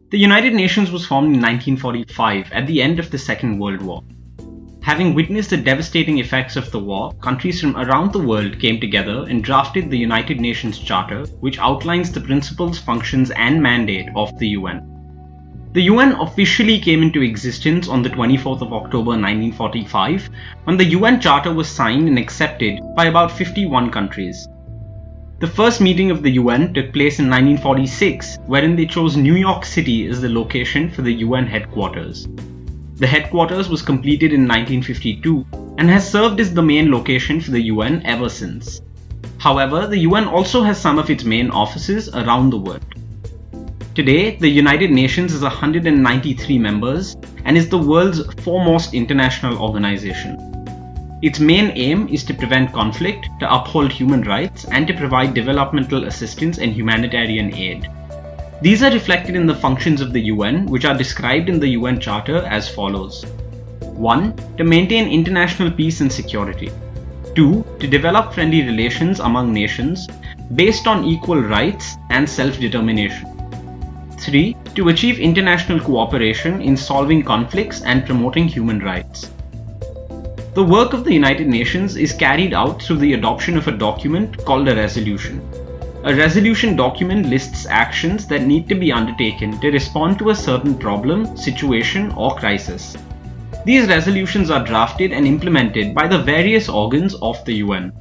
The United Nations was formed in 1945 at the end of the Second World War. Having witnessed the devastating effects of the war, countries from around the world came together and drafted the United Nations Charter, which outlines the principles, functions, and mandate of the UN. The UN officially came into existence on the 24th of October 1945, when the UN Charter was signed and accepted by about 51 countries. The first meeting of the UN took place in 1946, wherein they chose New York City as the location for the UN headquarters. The headquarters was completed in 1952 and has served as the main location for the UN ever since. However, the UN also has some of its main offices around the world. Today, the United Nations has 193 members and is the world's foremost international organization. Its main aim is to prevent conflict, to uphold human rights, and to provide developmental assistance and humanitarian aid. These are reflected in the functions of the UN, which are described in the UN Charter as follows. 1. To maintain international peace and security. 2. To develop friendly relations among nations based on equal rights and self-determination. 3. To achieve international cooperation in solving conflicts and promoting human rights. The work of the United Nations is carried out through the adoption of a document called a resolution. A resolution document lists actions that need to be undertaken to respond to a certain problem, situation, or crisis. These resolutions are drafted and implemented by the various organs of the UN.